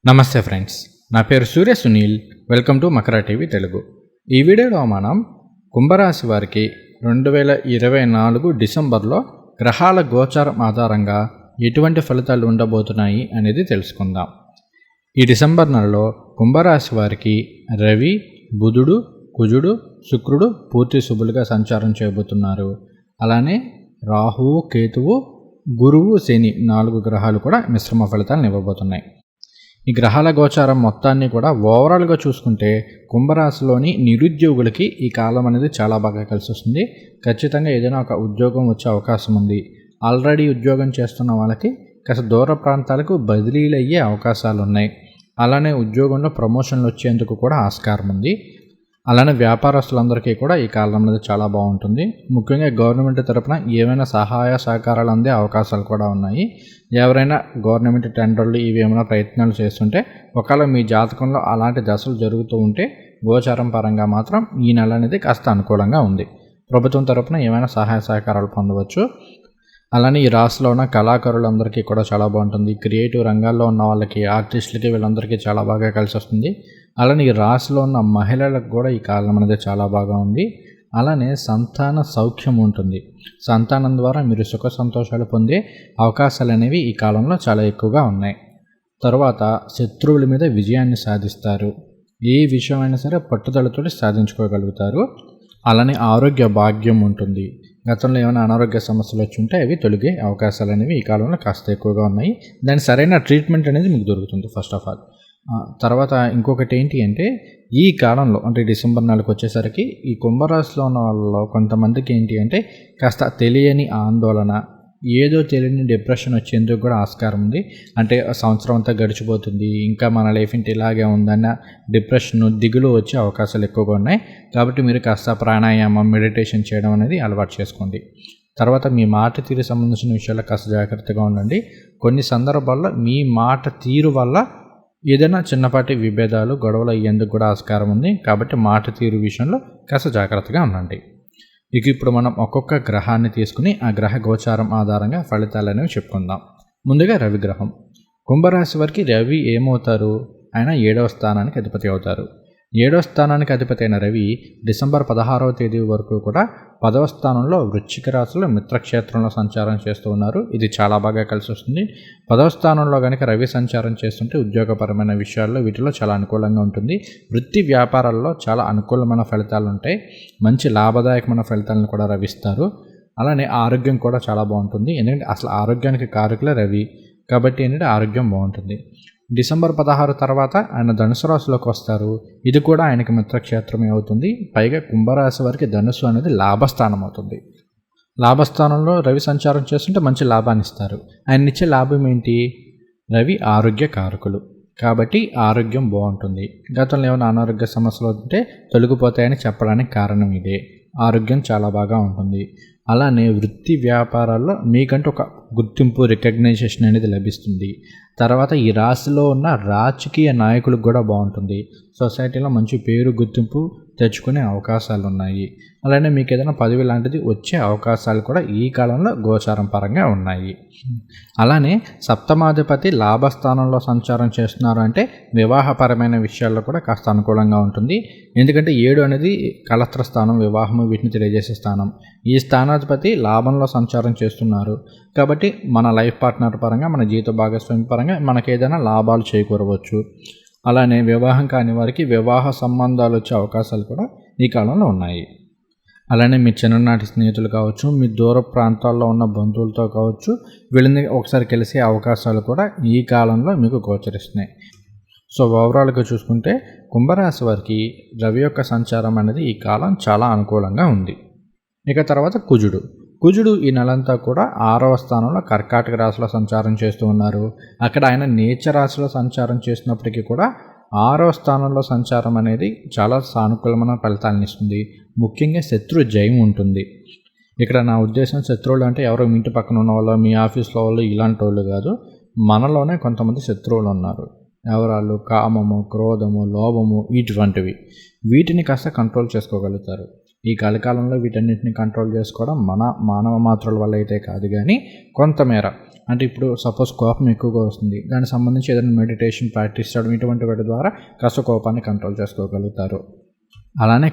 నమస్తే ఫ్రెండ్స్, నా పేరు Surya Sunil. Welcome to Makara TV Telugu. ఈ వీడియోలో మనం కుంభరాశి వారికి 2024 డిసెంబర్లో గ్రహాల గోచారం ఆధారంగా ఎటువంటి ఫలితాలు ఉండబోతున్నాయి అనేది తెలుసుకుందాం. ఈ డిసెంబర్ నెలలో కుంభరాశి వారికి రవి, బుధుడు, కుజుడు, శుక్రుడు పూర్తి శుభులుగా సంచారం చేయబోతున్నారు. అలానే రాహువు, కేతువు, గురువు, శని 4 గ్రహాలు కూడా మిశ్రమ ఫలితాలను ఇవ్వబోతున్నాయి. ఈ గ్రహాల గోచారం మొత్తాన్ని కూడా ఓవరాల్గా చూసుకుంటే కుంభరాశిలోని నిరుద్యోగులకి ఈ కాలం అనేది చాలా బాగా కలిసి వస్తుంది. ఖచ్చితంగా ఏదైనా ఒక ఉద్యోగం వచ్చే అవకాశం ఉంది. ఆల్రెడీ ఉద్యోగం చేస్తున్న వాళ్ళకి కాస్త దూర ప్రాంతాలకు బదిలీలు అయ్యే అవకాశాలు ఉన్నాయి. అలానే ఉద్యోగంలో ప్రమోషన్లు వచ్చేందుకు కూడా ఆస్కారం ఉంది. అలానే వ్యాపారస్తులందరికీ కూడా ఈ కాలం అనేది చాలా బాగుంటుంది. ముఖ్యంగా గవర్నమెంట్ తరపున ఏమైనా సహాయ సహకారాలు అందే అవకాశాలు కూడా ఉన్నాయి. ఎవరైనా గవర్నమెంట్ టెండర్లు ఇవి ఏమైనా ప్రయత్నాలు చేస్తుంటే ఒకవేళ మీ జాతకంలో అలాంటి దశలు జరుగుతూ ఉంటే గోచారం పరంగా మాత్రం ఈ నెల అనేది కాస్త అనుకూలంగా ఉంది. ప్రభుత్వం తరపున ఏమైనా సహాయ సహకారాలు పొందవచ్చు. అలానే ఈ రాశిలో ఉన్న కళాకారులందరికీ కూడా చాలా బాగుంటుంది. క్రియేటివ్ రంగాల్లో ఉన్న వాళ్ళకి, ఆర్టిస్టులకి, వీళ్ళందరికీ చాలా బాగా కలిసి వస్తుంది. అలానే ఈ రాశిలో ఉన్న మహిళలకు కూడా ఈ కాలం అనేది చాలా బాగా ఉంది. అలానే సంతాన సౌఖ్యం ఉంటుంది. సంతానం ద్వారా మీరు సుఖ సంతోషాలు పొందే అవకాశాలు అనేవి ఈ కాలంలో చాలా ఎక్కువగా ఉన్నాయి. తర్వాత శత్రువుల మీద విజయాన్ని సాధిస్తారు. ఏ విషయమైనా సరే పట్టుదలతో సాధించుకోగలుగుతారు. అలానే ఆరోగ్య భాగ్యం ఉంటుంది. గతంలో ఏమైనా అనారోగ్య సమస్యలు వచ్చి ఉంటే అవి తొలగే అవకాశాలు అనేవి ఈ కాలంలో కాస్త ఎక్కువగా ఉన్నాయి. దాని సరైన ట్రీట్మెంట్ అనేది మీకు దొరుకుతుంది ఫస్ట్ ఆఫ్ ఆల్. తర్వాత ఇంకొకటి ఏంటి అంటే ఈ కాలంలో అంటే డిసెంబర్ నెలకు వచ్చేసరికి ఈ కుంభరాశిలో ఉన్న వాళ్ళలో కొంతమందికి ఏంటి అంటే కాస్త తెలియని ఆందోళన, ఏదో తెలియని డిప్రెషన్ వచ్చేందుకు కూడా ఆస్కారం ఉంది. అంటే సంవత్సరం అంతా గడిచిపోతుంది, ఇంకా మన లైఫ్ ఇంటి ఇలాగే ఉందన్న డిప్రెషన్, దిగులు వచ్చే అవకాశాలు ఎక్కువగా ఉన్నాయి. కాబట్టి మీరు కాస్త ప్రాణాయామం, మెడిటేషన్ చేయడం అనేది అలవాటు చేసుకోండి. తర్వాత మీ మాట తీరు సంబంధించిన విషయాల్లో కాస్త జాగ్రత్తగా ఉండండి. కొన్ని సందర్భాల్లో మీ మాట తీరు వల్ల ఏదైనా చిన్నపాటి విభేదాలు, గొడవలు అయ్యేందుకు కూడా ఆస్కారం ఉంది. కాబట్టి మాట తీరు విషయంలో కాస్త జాగ్రత్తగా ఉండండి. ఇక ఇప్పుడు మనం ఒక్కొక్క గ్రహాన్ని తీసుకుని ఆ గ్రహ గోచారం ఆధారంగా ఫలితాలు అనేవి చెప్పుకుందాం. ముందుగా రవి గ్రహం. కుంభరాశి వారికి రవి ఏమవుతారు? ఆయన 7వ స్థానానికి అధిపతి అవుతారు. 7వ స్థానానికి అధిపతి అయిన రవి డిసెంబర్ 16వ తేదీ వరకు కూడా 10వ స్థానంలో వృశ్చిక రాశిలో మిత్రక్షేత్రంలో సంచారం చేస్తూ ఉన్నారు. ఇది చాలా బాగా కలిసి వస్తుంది. 10వ స్థానంలో కనుక రవి సంచారం చేస్తుంటే ఉద్యోగపరమైన విషయాల్లో వీటిలో చాలా అనుకూలంగా ఉంటుంది. వృత్తి వ్యాపారాల్లో చాలా అనుకూలమైన ఫలితాలు ఉంటాయి. మంచి లాభదాయకమైన ఫలితాలను కూడా రవిస్తారు. అలానే ఆరోగ్యం కూడా చాలా బాగుంటుంది. ఎందుకంటే అసలు ఆరోగ్యానికి కారకులే రవి. కాబట్టి ఏంటంటే ఆరోగ్యం బాగుంటుంది. డిసెంబర్ 16 తర్వాత ఆయన ధనుసు రాశిలోకి వస్తారు. ఇది కూడా ఆయనకి మిత్రక్షేత్రమే అవుతుంది. పైగా కుంభరాశి వారికి ధనుసు అనేది లాభస్థానం అవుతుంది. లాభస్థానంలో రవి సంచారం చేస్తుంటే మంచి లాభాన్ని ఇస్తారు. ఆయన ఇచ్చే లాభం ఏంటి? రవి ఆరోగ్య కారకులు కాబట్టి ఆరోగ్యం బాగుంటుంది. గతంలో ఏమైనా అనారోగ్య సమస్యలు ఉంటే తొలగిపోతాయని చెప్పడానికి కారణం ఇదే. ఆరోగ్యం చాలా బాగా ఉంటుంది. అలానే వృత్తి వ్యాపారాల్లో మీకంటూ ఒక గుర్తింపు, రికగ్నైజేషన్ అనేది లభిస్తుంది. తర్వాత ఈ రాశిలో ఉన్న రాజకీయ నాయకులకు కూడా బాగుంటుంది. సొసైటీలో మంచి పేరు, గుర్తింపు తెచ్చుకునే అవకాశాలు ఉన్నాయి. అలానే మీకు ఏదైనా పదవి లాంటిది వచ్చే అవకాశాలు కూడా ఈ కాలంలో గోచారం పరంగా ఉన్నాయి. అలానే సప్తమాధిపతి లాభస్థానంలో సంచారం చేస్తున్నారు అంటే వివాహపరమైన విషయాల్లో కూడా కాస్త అనుకూలంగా ఉంటుంది. ఎందుకంటే 7 అనేది కలత్ర స్థానం, వివాహము, వీటిని తెలియజేసే స్థానం. ఈ స్థానాధిపతి లాభంలో సంచారం చేస్తున్నారు కాబట్టి మన లైఫ్ పార్ట్నర్ పరంగా, మన జీవిత భాగస్వామి పరంగా మనకు ఏదైనా లాభాలు చేకూరవచ్చు. అలానే వివాహం కాని వారికి వివాహ సంబంధాలు వచ్చే అవకాశాలు కూడా ఈ కాలంలో ఉన్నాయి. అలానే మీ చిన్ననాటి స్నేహితులు కావచ్చు, మీ దూర ప్రాంతాల్లో ఉన్న బంధువులతో కావచ్చు, వీళ్ళని ఒకసారి కలిసే అవకాశాలు కూడా ఈ కాలంలో మీకు గోచరిస్తున్నాయి. సో ఓవరాల్గా చూసుకుంటే కుంభరాశి వారికి రవి యొక్క సంచారం అనేది ఈ కాలం చాలా అనుకూలంగా ఉంది. ఇక తర్వాత కుజుడు ఈ నెలంతా కూడా 6వ స్థానంలో కర్కాటక రాశిలో సంచారం చేస్తూ ఉన్నారు. అక్కడ ఆయన నీచ రాశిలో సంచారం చేసినప్పటికీ కూడా 6వ స్థానంలో సంచారం అనేది చాలా సానుకూలమైన ఫలితాలను ఇస్తుంది. ముఖ్యంగా శత్రు జయం ఉంటుంది. ఇక్కడ నా ఉద్దేశం శత్రువులు అంటే ఎవరో మీ ఇంటి పక్కన ఉన్న వాళ్ళు, మీ ఆఫీస్లో వాళ్ళు, ఇలాంటి వాళ్ళు కాదు. మనలోనే కొంతమంది శత్రువులు ఉన్నారు. ఎవరాళ్ళు? కామము, క్రోధము, లోభము, ఇటువంటివి. వీటిని కాస్త కంట్రోల్ చేసుకోగలుగుతారు. ఈ కలికాలంలో వీటన్నిటిని కంట్రోల్ చేసుకోవడం మానవ మాత్రల వల్ల అయితే కాదు, కానీ కొంతమేర అంటే ఇప్పుడు సపోజ్ కోపం ఎక్కువగా వస్తుంది, దానికి సంబంధించి ఏదైనా మెడిటేషన్ ప్రాక్టీస్ చేయడం ఇటువంటి వాటి ద్వారా కాస్త కోపాన్ని కంట్రోల్ చేసుకోగలుగుతారు. అలానే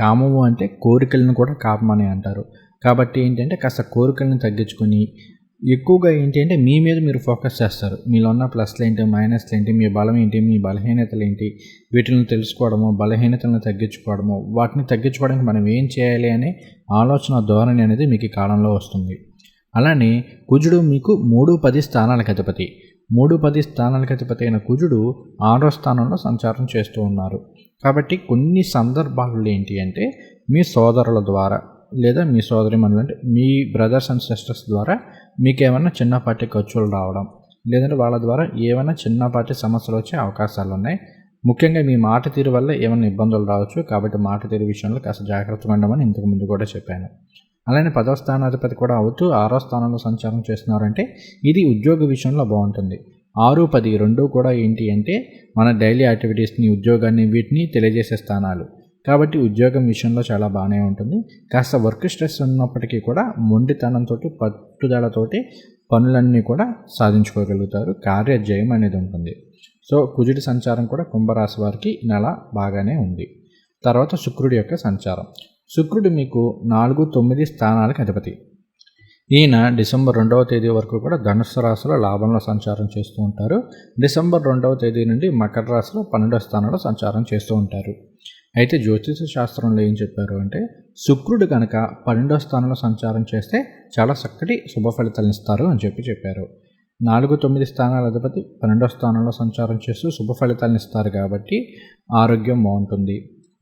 కామము అంటే కోరికలను కూడా కామని అంటారు. కాబట్టి ఏంటంటే కాస్త కోరికలను తగ్గించుకొని ఎక్కువగా ఏంటి అంటే మీ మీద మీరు ఫోకస్ చేస్తారు. మీలో ఉన్న ప్లస్లు ఏంటి, మైనస్లు ఏంటి, మీ బలం ఏంటి, మీ బలహీనతలు ఏంటి, వీటిని తెలుసుకోవడము, బలహీనతలను తగ్గించుకోవడము, వాటిని తగ్గించుకోవడానికి మనం ఏం చేయాలి అనే ఆలోచన ధోరణి అనేది మీకు ఈ కాలంలో వస్తుంది. అలానే కుజుడు మీకు 3-10 స్థానాలకు అధిపతి. 3-10 స్థానాలకు అధిపతి అయిన కుజుడు 6వ స్థానంలో సంచారం చేస్తూ ఉన్నారు. కాబట్టి కొన్ని సందర్భాల్లో ఏంటి అంటే మీ సోదరుల ద్వారా లేదా మీ సోదరిమణులు అంటే మీ బ్రదర్స్ అండ్ సిస్టర్స్ ద్వారా మీకు ఏమైనా చిన్నపాటి ఖర్చులు రావడం, లేదంటే వాళ్ళ ద్వారా ఏమైనా చిన్నపాటి సమస్యలు వచ్చే అవకాశాలు ఉన్నాయి. ముఖ్యంగా మీ మాట తీరు వల్ల ఏమైనా ఇబ్బందులు రావచ్చు. కాబట్టి మాట తీరు విషయంలో కాస్త జాగ్రత్తగా ఉండమని ఇంతకు ముందు కూడా చెప్పాను. అలానే 10వ స్థానాధిపతి కూడా అవుతూ 6వ స్థానంలో సంచారం చేస్తున్నారంటే ఇది ఉద్యోగ విషయంలో బాగుంటుంది. 6-10 రెండూ కూడా ఏంటి అంటే మన డైలీ యాక్టివిటీస్ని, ఉద్యోగాన్ని, వీటిని తెలియజేసే స్థానాలు. కాబట్టి ఉద్యోగం విషయంలో చాలా బాగానే ఉంటుంది. కాస్త వర్క్ స్ట్రెస్ ఉన్నప్పటికీ కూడా మొండితనంతో, పట్టుదలతోటి పనులన్నీ కూడా సాధించుకోగలుగుతారు. కార్యజయం అనేది ఉంటుంది. సో కుజుడి సంచారం కూడా కుంభరాశి వారికి నెల బాగానే ఉంది. తర్వాత శుక్రుడి యొక్క సంచారం. శుక్రుడు మీకు 4-9 స్థానాలకు అధిపతి. ఈయన డిసెంబర్ 2వ తేదీ వరకు కూడా ధనుస్సు రాశిలో లాభంలో సంచారం చేస్తూ ఉంటారు. డిసెంబర్ 2వ తేదీ నుండి మకర రాశిలో 12వ స్థానంలో సంచారం చేస్తూ ఉంటారు. అయితే జ్యోతిష శాస్త్రంలో ఏం చెప్పారు అంటే శుక్రుడు కనుక 12వ స్థానంలో సంచారం చేస్తే చాలా చక్కటి శుభ ఫలితాలను ఇస్తారు అని చెప్పారు. 4-9 స్థానాల అధిపతి 12వ స్థానంలో సంచారం చేస్తూ శుభ ఫలితాలను ఇస్తారు కాబట్టి ఆరోగ్యం బాగుంటుంది.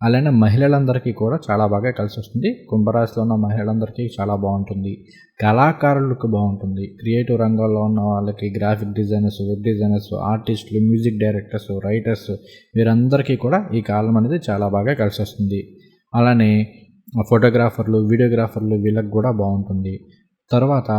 అలానే మహిళలందరికీ కూడా చాలా బాగా కలిసి వస్తుంది. కుంభరాశిలో ఉన్న మహిళలందరికీ చాలా బాగుంటుంది. కళాకారులకు బాగుంటుంది. క్రియేటివ్ రంగాల్లో ఉన్న వాళ్ళకి, గ్రాఫిక్ డిజైనర్స్, వెబ్ డిజైనర్స్, ఆర్టిస్టులు, మ్యూజిక్ డైరెక్టర్స్, రైటర్స్ వీరందరికీ కూడా ఈ కాలం అనేది చాలా బాగా కలిసి వస్తుంది. అలానే ఫోటోగ్రాఫర్లు, వీడియోగ్రాఫర్లు వీళ్ళకి కూడా బాగుంటుంది. తర్వాత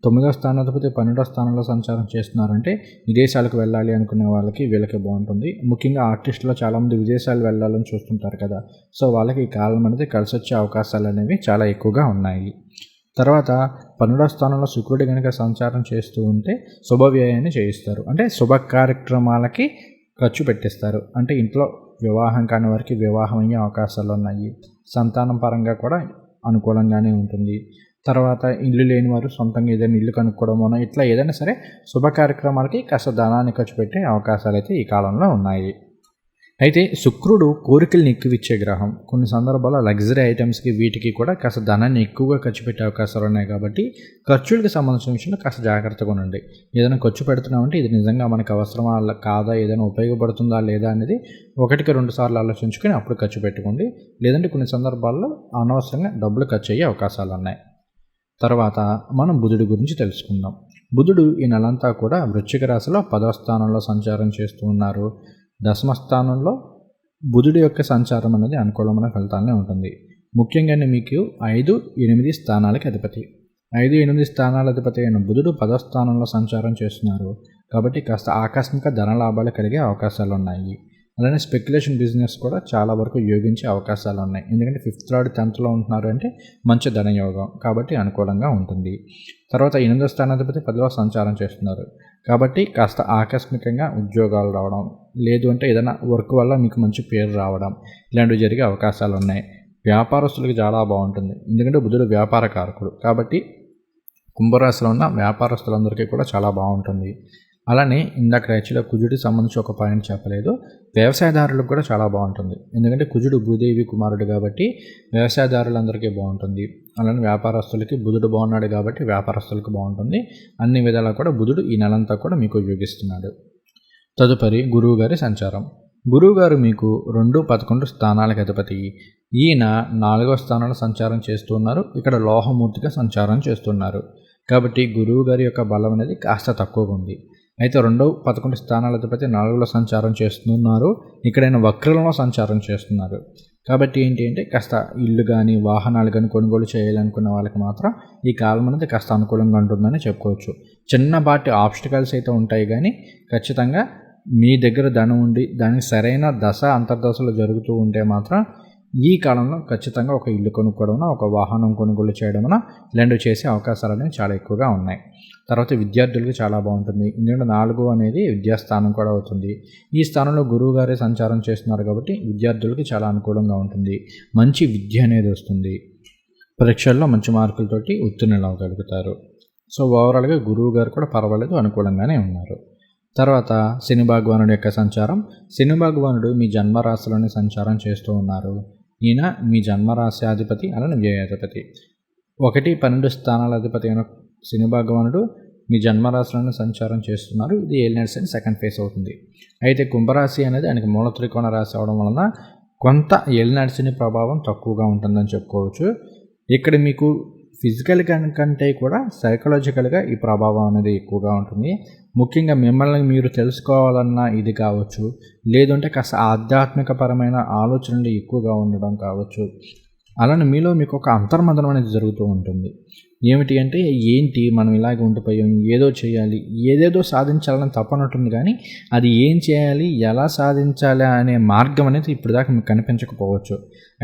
9వ స్థానాధిపతి 12వ స్థానంలో సంచారం చేస్తున్నారంటే విదేశాలకు వెళ్ళాలి అనుకునే వాళ్ళకి వీళ్ళకి బాగుంటుంది. ముఖ్యంగా ఆర్టిస్టులో చాలామంది విదేశాలు వెళ్ళాలని చూస్తుంటారు కదా, సో వాళ్ళకి ఈ కాలం అనేది కలిసి వచ్చే అవకాశాలు అనేవి చాలా ఎక్కువగా ఉన్నాయి. తర్వాత 12వ స్థానంలో శుక్రుడు కనుక సంచారం చేస్తూ ఉంటే శుభవ్యయాన్ని చేయిస్తారు. అంటే శుభ కార్యక్రమాలకి ఖర్చు పెట్టిస్తారు. అంటే ఇంట్లో వివాహం కాని వారికి వివాహం అయ్యే అవకాశాలు ఉన్నాయి. సంతానం పరంగా కూడా అనుకూలంగానే ఉంటుంది. తర్వాత ఇల్లు లేని వారు సొంతంగా ఏదైనా ఇల్లు కనుక్కోవడమో ఇట్లా ఏదైనా సరే శుభ కార్యక్రమాలకి కాస్త ధనాన్ని ఖర్చు పెట్టే అవకాశాలు అయితే ఈ కాలంలో ఉన్నాయి. అయితే శుక్రుడు కోరికల్ని ఎక్కువిచ్చే గ్రహం. కొన్ని సందర్భాల్లో లగ్జరీ ఐటమ్స్కి వీటికి కూడా కాస్త ధనాన్ని ఎక్కువగా ఖర్చు పెట్టే అవకాశాలు ఉన్నాయి. కాబట్టి ఖర్చులకు సంబంధించిన విషయంలో కాస్త జాగ్రత్తగా ఉండండి. ఏదైనా ఖర్చు పెడుతున్నామంటే ఇది నిజంగా మనకు అవసరమా కాదా, ఏదైనా ఉపయోగపడుతుందా లేదా అనేది 1-2 సార్లు ఆలోచించుకొని అప్పుడు ఖర్చు పెట్టుకోండి. లేదంటే కొన్ని సందర్భాల్లో అనవసరంగా డబ్బులు ఖర్చు అయ్యే అవకాశాలు ఉన్నాయి. తర్వాత మనం బుధుడి గురించి తెలుసుకుందాం. బుధుడు ఈ నెలంతా కూడా వృశ్చిక రాశిలో 10వ స్థానంలో సంచారం చేస్తూ ఉన్నారు. దశమ స్థానంలో బుధుడి యొక్క సంచారం అనేది అనుకూలమైన ఫలితాలనే ఉంటుంది. ముఖ్యంగానే మీకు 5-8 స్థానాలకి అధిపతి. 5-8 స్థానాల అధిపతి అయిన బుధుడు 10వ స్థానంలో సంచారం చేస్తున్నారు. కాబట్టి కాస్త ఆకస్మిక ధన లాభాలు కలిగే అవకాశాలు ఉన్నాయి. అలానే స్పెక్యులేషన్ బిజినెస్ కూడా చాలా వరకు యోగించే అవకాశాలు ఉన్నాయి. ఎందుకంటే 5th లార్డ్ 10thలో ఉంటున్నారు అంటే మంచి ధనయోగం, కాబట్టి అనుకూలంగా ఉంటుంది. తర్వాత 8వ స్థానాధిపతి 10వ సంచారం చేస్తున్నారు. కాబట్టి కాస్త ఆకస్మికంగా ఉద్యోగాలు రావడం, లేదు అంటే ఏదైనా వర్క్ వల్ల మీకు మంచి పేరు రావడం ఇలాంటివి జరిగే అవకాశాలు ఉన్నాయి. వ్యాపారస్తులకు చాలా బాగుంటుంది. ఎందుకంటే బుధుడు వ్యాపార కారకుడు. కాబట్టి కుంభరాశిలో ఉన్న వ్యాపారస్తులందరికీ కూడా చాలా బాగుంటుంది. అలానే ఇందాక యాక్చువల్గా కుజుడికి సంబంధించి ఒక పాయింట్ చెప్పలేదు. వ్యవసాయదారులకు కూడా చాలా బాగుంటుంది. ఎందుకంటే కుజుడు భూదేవి కుమారుడు కాబట్టి వ్యవసాయదారులందరికీ బాగుంటుంది. అలానే వ్యాపారస్తులకి బుధుడు బాగున్నాడు కాబట్టి వ్యాపారస్తులకు బాగుంటుంది. అన్ని విధాలా కూడా బుధుడు ఈ నెలంతా కూడా మీకు యోగిస్తున్నాడు. తదుపరి గురువు గారి సంచారం. గురువుగారు మీకు 2-11 స్థానాలకు అధిపతి. ఈయన 4వ స్థానంలో సంచారం చేస్తున్నారు. ఇక్కడ లోహమూర్తిగా సంచారం చేస్తున్నారు. కాబట్టి గురువు గారి యొక్క బలం అనేది కాస్త తక్కువగా ఉంది. అయితే 2-11 స్థానాల అధిపతి 4లో సంచారం చేస్తున్నారు. ఇక్కడైనా వక్రంలో సంచారం చేస్తున్నారు. కాబట్టి ఏంటి అంటే కాస్త ఇల్లు కానీ వాహనాలు కానీ కొనుగోలు చేయాలనుకున్న వాళ్ళకి మాత్రం ఈ కాలం అనేది కాస్త అనుకూలంగా ఉంటుందని చెప్పుకోవచ్చు. చిన్నపాటి ఆబ్స్టికల్స్ అయితే ఉంటాయి, కానీ ఖచ్చితంగా మీ దగ్గర ధనం ఉండి దానికి సరైన దశ అంతర్దశలు జరుగుతూ ఉంటే మాత్రం ఈ కాలంలో ఖచ్చితంగా ఒక ఇల్లు కొనుక్కోవడం, ఒక వాహనం కొనుగోలు చేయడం ఇలాంటివి చేసే అవకాశాలు అనేవి చాలా ఎక్కువగా ఉన్నాయి. తర్వాత విద్యార్థులకు చాలా బాగుంటుంది. ఎందుకంటే 4 అనేది విద్యాస్థానం కూడా అవుతుంది. ఈ స్థానంలో గురువు గారే సంచారం చేస్తున్నారు కాబట్టి విద్యార్థులకి చాలా అనుకూలంగా ఉంటుంది. మంచి విద్య అనేది వస్తుంది. పరీక్షల్లో మంచి మార్కులతోటి ఉత్తీర్ణులు అవ్వగలుగుతారు. సో ఓవరాల్గా గురువు గారు కూడా పర్వాలేదు, అనుకూలంగానే ఉన్నారు. తర్వాత శని భగవానుడి యొక్క సంచారం. శని భగవానుడు మీ జన్మరాశిలోనే సంచారం చేస్తూ ఉన్నారు. ఈయన మీ జన్మరాశి అధిపతి అలానే వ్యయాధిపతి. 1, 12 స్థానాల అధిపతి అయిన శని భగవానుడు మీ జన్మరాశిలోనే సంచారం చేస్తున్నారు. ఇది ఏలినాటి శని సెకండ్ ఫేజ్ అవుతుంది. అయితే కుంభరాశి అనేది ఆయనకి మూల త్రికోణ రాశి అవడం వలన కొంత ఏలినాటి శని ప్రభావం తక్కువగా ఉంటుందని చెప్పుకోవచ్చు. ఇక్కడ మీకు ఫిజికల్ కంటే కూడా సైకలాజికల్గా ఈ ప్రభావం అనేది ఎక్కువగా ఉంటుంది. ముఖ్యంగా మిమ్మల్ని మీరు తెలుసుకోవాలన్న ఇది కావచ్చు, లేదంటే కాస్త ఆధ్యాత్మికపరమైన ఆలోచనలు ఎక్కువగా ఉండడం కావచ్చు. అలానే మీలో మీకు ఒక అంతర్మదనం అనేది జరుగుతూ ఉంటుంది. ఏమిటి అంటే ఏంటి మనం ఇలాగే ఉండిపోయాం, ఏదో చేయాలి, ఏదేదో సాధించాలని తప్పనట్టుంది, కానీ అది ఏం చేయాలి, ఎలా సాధించాలి అనే మార్గం అనేది ఇప్పుడు దాకా మీకు కనిపించకపోవచ్చు.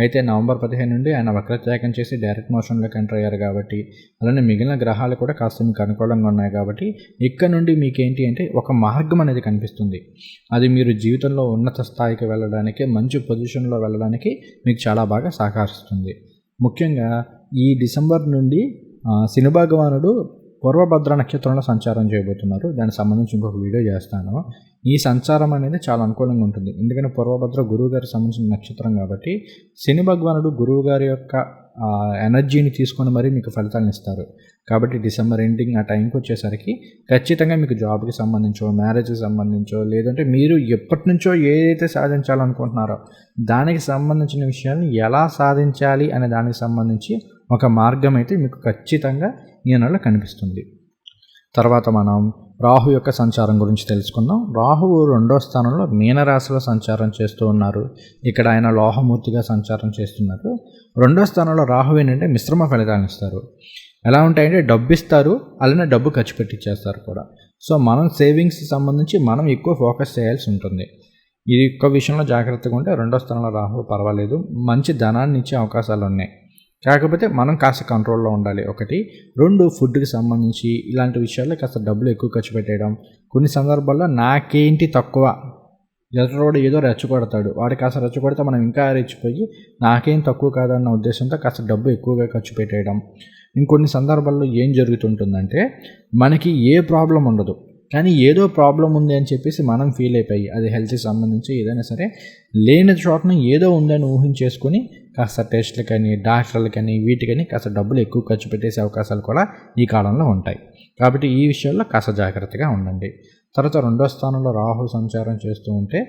అయితే నవంబర్ 15 నుండి ఆయన వక్రత్యాగం చేసి డైరెక్ట్ మోషన్లోకి ఎంటర్ అయ్యారు కాబట్టి, అలానే మిగిలిన గ్రహాలు కూడా కాస్త మీకు అనుకూలంగా ఉన్నాయి కాబట్టి ఇక్కడ నుండి మీకు ఏంటి అంటే ఒక మార్గం అనేది కనిపిస్తుంది. అది మీరు జీవితంలో ఉన్నత స్థాయికి వెళ్ళడానికి, మంచి పొజిషన్లో వెళ్ళడానికి మీకు చాలా బాగా సహకరిస్తుంది. ముఖ్యంగా ఈ డిసెంబర్ నుండి శని భగవానుడు పూర్వభద్ర నక్షత్రంలో సంచారం చేయబోతున్నారు. దానికి సంబంధించి ఇంకొక వీడియో చేస్తాను. ఈ సంచారం అనేది చాలా అనుకూలంగా ఉంటుంది. ఎందుకంటే పూర్వభద్ర గురువు గారికి సంబంధించిన నక్షత్రం కాబట్టి శని భగవానుడు గురువు గారి యొక్క ఎనర్జీని తీసుకొని మరీ మీకు ఫలితాలను ఇస్తారు. కాబట్టి డిసెంబర్ ఎండింగ్ ఆ టైంకి వచ్చేసరికి ఖచ్చితంగా మీకు జాబ్కి సంబంధించో, మ్యారేజ్కి సంబంధించో, లేదంటే మీరు ఎప్పటి నుంచో ఏదైతే సాధించాలనుకుంటున్నారో దానికి సంబంధించిన విషయాన్ని ఎలా సాధించాలి అనే దానికి సంబంధించి ఒక మార్గం అయితే మీకు ఖచ్చితంగా ఈ నెలలో కనిపిస్తుంది. తర్వాత మనం రాహు యొక్క సంచారం గురించి తెలుసుకుందాం. రాహువు 2వ స్థానంలో మీనరాశిలో సంచారం చేస్తూ ఉన్నారు. ఇక్కడ ఆయన లోహమూర్తిగా సంచారం చేస్తున్నారు. 2వ స్థానంలో రాహు ఏంటంటే మిశ్రమ ఫలితాలను ఇస్తారు. ఎలా ఉంటాయంటే డబ్బు ఇస్తారు, అలానే డబ్బు ఖర్చు పెట్టించేస్తారు కూడా. సో మనం సేవింగ్స్ సంబంధించి మనం ఎక్కువ ఫోకస్ చేయాల్సి ఉంటుంది. ఈ ఒక్క విషయంలో జాగ్రత్తగా ఉంటే 2వ స్థానంలో రాహు పర్వాలేదు, మంచి ధనాన్ని ఇచ్చే అవకాశాలు ఉన్నాయి. కాకపోతే మనం కాస్త కంట్రోల్లో ఉండాలి. 1, 2 ఫుడ్కి సంబంధించి ఇలాంటి విషయాల్లో కాస్త డబ్బులు ఎక్కువ ఖర్చు పెట్టేయడం. కొన్ని సందర్భాల్లో నాకేంటి తక్కువ, ఎదురోడు ఏదో రెచ్చగొడతాడు, వాడు కాస్త రెచ్చగొడితే మనం ఇంకా రెచ్చిపోయి నాకేం తక్కువ కాదన్న ఉద్దేశంతో కాస్త డబ్బు ఎక్కువగా ఖర్చు పెట్టేయడం. ఇంకొన్ని సందర్భాల్లో ఏం జరుగుతుంటుందంటే మనకి ఏ ప్రాబ్లం ఉండదు, కానీ ఏదో ప్రాబ్లం ఉంది అని చెప్పేసి మనం ఫీల్ అయిపోయి, అది హెల్త్కి సంబంధించి ఏదైనా సరే లేని చోటన ఏదో ఉందని ఊహించేసుకొని కాస్త టెస్ట్లకని, డాక్టర్లకని, వీటికని కాస్త డబ్బులు ఎక్కువ ఖర్చు పెట్టేసే అవకాశాలు కూడా ఈ కాలంలో ఉంటాయి. కాబట్టి ఈ విషయాల్లో కాస్త జాగ్రత్తగా ఉండండి. తర్వాత 2వ స్థానంలో రాహు సంచారం చేస్తూ ఉంటే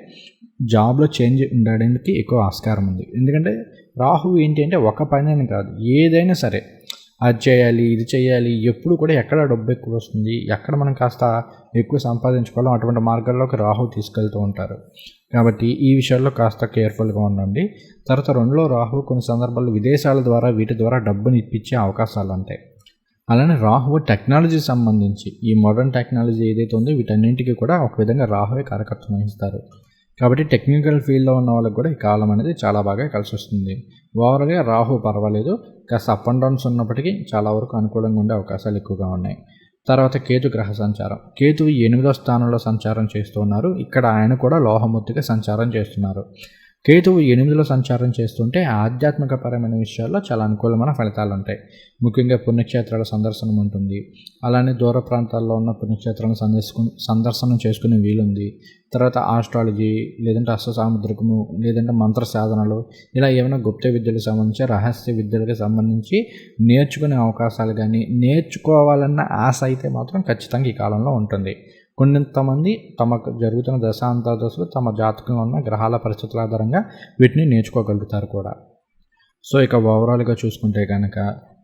జాబ్లో చేంజ్ ఉండడానికి ఎక్కువ ఆస్కారం ఉంది. ఎందుకంటే రాహు ఏంటి అంటే ఒక పని అని కాదు, ఏదైనా సరే అది చేయాలి, ఇది చేయాలి, ఎప్పుడు కూడా ఎక్కడ డబ్బు ఎక్కువ వస్తుంది, ఎక్కడ మనం కాస్త ఎక్కువ సంపాదించుకోవాలో అటువంటి మార్గాల్లోకి రాహు తీసుకెళ్తూ ఉంటారు. కాబట్టి ఈ విషయాల్లో కాస్త కేర్ఫుల్గా ఉండండి. తర్వాత 2లో రాహు కొన్ని సందర్భాల్లో విదేశాల ద్వారా వీటి ద్వారా డబ్బుని ఇప్పించే అవకాశాలు ఉంటాయి. అలానే రాహువు టెక్నాలజీ సంబంధించి ఈ మోడర్న్ టెక్నాలజీ ఏదైతే ఉందో వీటన్నింటికి కూడా ఒక విధంగా రాహువే కారకత్వం వహిస్తారు. కాబట్టి టెక్నికల్ ఫీల్డ్లో ఉన్న వాళ్ళకి కూడా ఈ కాలం అనేది చాలా బాగా కలిసి వస్తుంది. ఓవరాల్గా రాహు పర్వాలేదు, కాస్త అప్ అండ్ డౌన్స్ ఉన్నప్పటికీ చాలా వరకు అనుకూలంగా ఉండే అవకాశాలు ఎక్కువగా ఉన్నాయి. తర్వాత కేతు గ్రహ సంచారం. కేతువు 8వ స్థానంలో సంచారం చేస్తూ ఉన్నారు. ఇక్కడ ఆయన కూడా లోహమూర్తిగా సంచారం చేస్తున్నారు. కేతువు 8లో సంచారం చేస్తుంటే ఆధ్యాత్మికపరమైన విషయాల్లో చాలా అనుకూలమైన ఫలితాలు ఉంటాయి. ముఖ్యంగా పుణ్యక్షేత్రాల సందర్శనం ఉంటుంది. అలానే దూర ప్రాంతాల్లో ఉన్న పుణ్యక్షేత్రాలను సందర్శనం చేసుకునే వీలుంది. తర్వాత ఆస్ట్రాలజీ, లేదంటే అష్టసాముద్రికము, లేదంటే మంత్ర సాధనలు, ఇలా ఏమైనా గుప్త విద్యలకు సంబంధించి, రహస్య విద్యలకు సంబంధించి నేర్చుకునే అవకాశాలు కానీ, నేర్చుకోవాలన్న ఆశ అయితే మాత్రం ఖచ్చితంగా ఈ కాలంలో ఉంటుంది. కొంతమంది తమకు జరుగుతున్న దశాంతదశలు తమ జాతకంలో ఉన్న గ్రహాల పరిస్థితుల ఆధారంగా వీటిని నేర్చుకోగలుగుతారు కూడా. సో ఇక ఓవరాల్గా చూసుకుంటే కనుక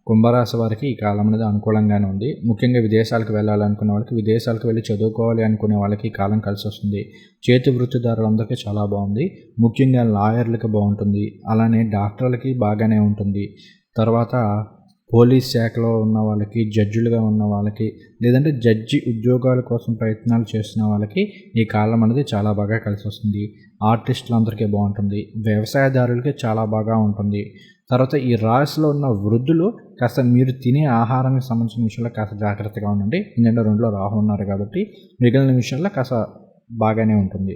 కుంభరాశి వారికి ఈ కాలం అనేది అనుకూలంగానే ఉంది. ముఖ్యంగా విదేశాలకు వెళ్ళాలనుకునే వాళ్ళకి, విదేశాలకు వెళ్ళి చదువుకోవాలి అనుకునే వాళ్ళకి ఈ కాలం కలిసి వస్తుంది. చేతి వృత్తిదారులందరికీ చాలా బాగుంది. ముఖ్యంగా లాయర్లకి బాగుంటుంది, అలానే డాక్టర్లకి బాగానే ఉంటుంది. తర్వాత పోలీస్ శాఖలో ఉన్న వాళ్ళకి, జడ్జిలుగా ఉన్న వాళ్ళకి, లేదంటే జడ్జి ఉద్యోగాల కోసం ప్రయత్నాలు చేస్తున్న వాళ్ళకి ఈ కాలం అనేది చాలా బాగా కలిసి వస్తుంది. ఆర్టిస్టులందరికీ బాగుంటుంది, వ్యవసాయదారులకి చాలా బాగా ఉంటుంది. తర్వాత ఈ రాశిలో ఉన్న వృద్ధులు కాస్త మీరు తినే ఆహారానికి సంబంధించిన విషయంలో కాస్త జాగ్రత్తగా ఉండండి. ఎందుకంటే 2లో రాహు ఉన్నారు కాబట్టి మిగిలిన విషయంలో కాస్త బాగానే ఉంటుంది.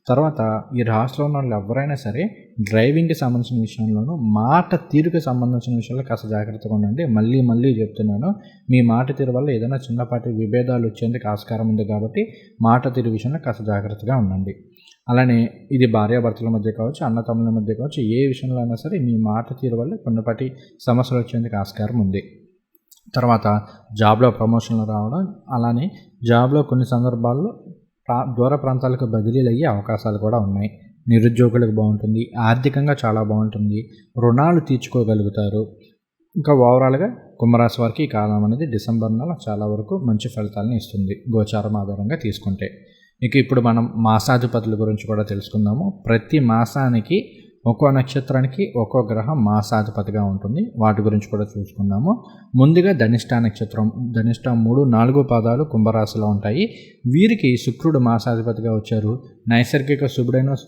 తర్వాత ఈ రాశిలో ఉన్న వాళ్ళు ఎవరైనా సరే డ్రైవింగ్కి సంబంధించిన విషయంలోనూ, మాట తీరుకి సంబంధించిన విషయంలో కాస్త జాగ్రత్తగా ఉండండి. మళ్ళీ చెప్తున్నాను, మీ మాట తీరు వల్ల ఏదైనా చిన్నపాటి విభేదాలు వచ్చేందుకు ఆస్కారం ఉంది కాబట్టి మాట తీరు విషయంలో కాస్త జాగ్రత్తగా ఉండండి. అలానే ఇది భార్యాభర్తల మధ్య కావచ్చు, అన్నతమ్ముల మధ్య కావచ్చు, ఏ విషయంలో అయినా సరే మీ మాట తీరు వల్ల కొన్నిపాటి సమస్యలు వచ్చేందుకు ఆస్కారం ఉంది. తర్వాత జాబ్లో ప్రమోషన్లు రావడం, అలానే జాబ్లో కొన్ని సందర్భాల్లో దూర ప్రాంతాలకు బదిలీలు అయ్యే అవకాశాలు కూడా ఉన్నాయి. నిరుద్యోగులకు బాగుంటుంది, ఆర్థికంగా చాలా బాగుంటుంది, రుణాలు తీర్చుకోగలుగుతారు. ఇంకా ఓవరాల్గా కుంభరాశి వారికి ఈ కాలం అనేది డిసెంబర్ నెల చాలా వరకు మంచి ఫలితాలను ఇస్తుంది గోచారం ఆధారంగా తీసుకుంటే. ఇప్పుడు మనం మాసాధిపతుల గురించి కూడా తెలుసుకుందాము. ప్రతి మాసానికి ఒక్కో నక్షత్రానికి ఒక్కో గ్రహం మాసాధిపతిగా ఉంటుంది. వాటి గురించి కూడా చూసుకుందాము. ముందుగా ధనిష్ట నక్షత్రం, ధనిష్ట 3, 4 పాదాలు కుంభరాశిలో ఉంటాయి. వీరికి శుక్రుడు మాసాధిపతిగా వచ్చారు. నైసర్గిక శుభుడైన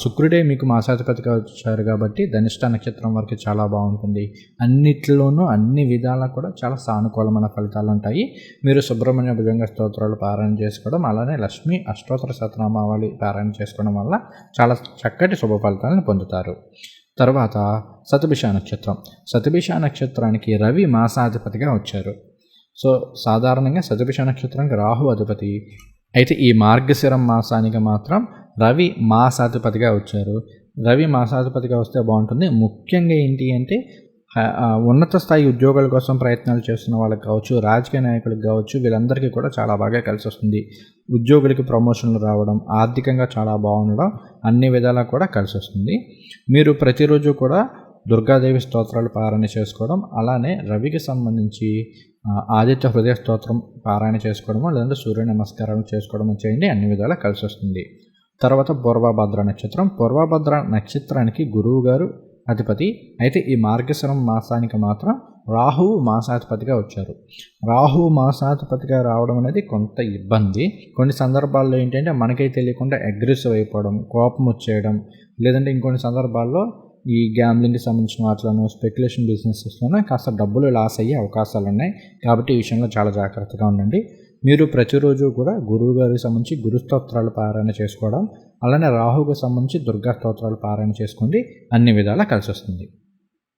శుక్రుడే మీకు మాసాధిపతిగా వచ్చారు కాబట్టి ధనిష్ట నక్షత్రం వరకు చాలా బాగుంటుంది. అన్నిట్లోనూ అన్ని విధాలా కూడా చాలా సానుకూలమైన ఫలితాలు ఉంటాయి. మీరు సుబ్రహ్మణ్య భుజంగ స్తోత్రాలు పారాయణ చేసుకోవడం, అలానే లక్ష్మీ అష్టోత్తర శతనామావళి పారాయణ చేసుకోవడం వల్ల చాలా చక్కటి శుభ ఫలితాలను పొందుతారు. తర్వాత శతభిష నక్షత్రం. శతభిష నక్షత్రానికి రవి మాసాధిపతిగా వచ్చారు. సో సాధారణంగా శతభిష నక్షత్రానికి రాహు అధిపతి. అయితే ఈ మార్గశిరం మాసానికి మాత్రం రవి మాసాధిపతిగా వచ్చారు. రవి మాసాధిపతిగా వస్తే బాగుంటుంది. ముఖ్యంగా ఏంటి అంటే ఉన్నత స్థాయి ఉద్యోగాల కోసం ప్రయత్నాలు చేస్తున్న వాళ్ళకి కావచ్చు, రాజకీయ నాయకులకు కావచ్చు, వీళ్ళందరికీ కూడా చాలా బాగా కలిసి వస్తుంది. ఉద్యోగులకి ప్రమోషన్లు రావడం, ఆర్థికంగా చాలా బాగుండడం, అన్ని విధాలా కూడా కలిసి వస్తుంది. మీరు ప్రతిరోజు కూడా దుర్గాదేవి స్తోత్రాలు పారాయణ చేసుకోవడం, అలానే రవికి సంబంధించి ఆదిత్య హృదయ స్తోత్రం పారాయణ చేసుకోవడము, లేదంటే సూర్య నమస్కారాలు చేసుకోవడం చేయండి. అన్ని విధాలా కలిసి వస్తుంది. తర్వాత పూర్వభద్ర నక్షత్రం. పూర్వభద్ర నక్షత్రానికి గురువు గారు అధిపతి. అయితే ఈ మార్గశిరం మాసానికి మాత్రం రాహువు మాసాధిపతిగా వచ్చారు. రాహువు మాసాధిపతిగా రావడం అనేది కొంత ఇబ్బంది. కొన్ని సందర్భాల్లో ఏంటంటే మనకై తెలియకుండా అగ్రెసివ్ అయిపోవడం, కోపం వచ్చేయడం, లేదంటే ఇంకొన్ని సందర్భాల్లో ఈ గ్యాంబ్లింగ్కి సంబంధించిన వాటిలోనూ, స్పెక్యులేషన్ బిజినెసెస్లోనే కాస్త డబ్బులు లాస్ అయ్యే అవకాశాలు ఉన్నాయి. కాబట్టి ఈ విషయంలో చాలా జాగ్రత్తగా ఉండండి. మీరు ప్రతిరోజు కూడా గురువు గారికి సంబంధించి గురు స్తోత్రాలు పారాయణ చేసుకోవడం, అలానే రాహువుకి సంబంధించి దుర్గా స్తోత్రాలు పారాయణ చేసుకోండి. అన్ని విధాలా కలిసి వస్తుంది.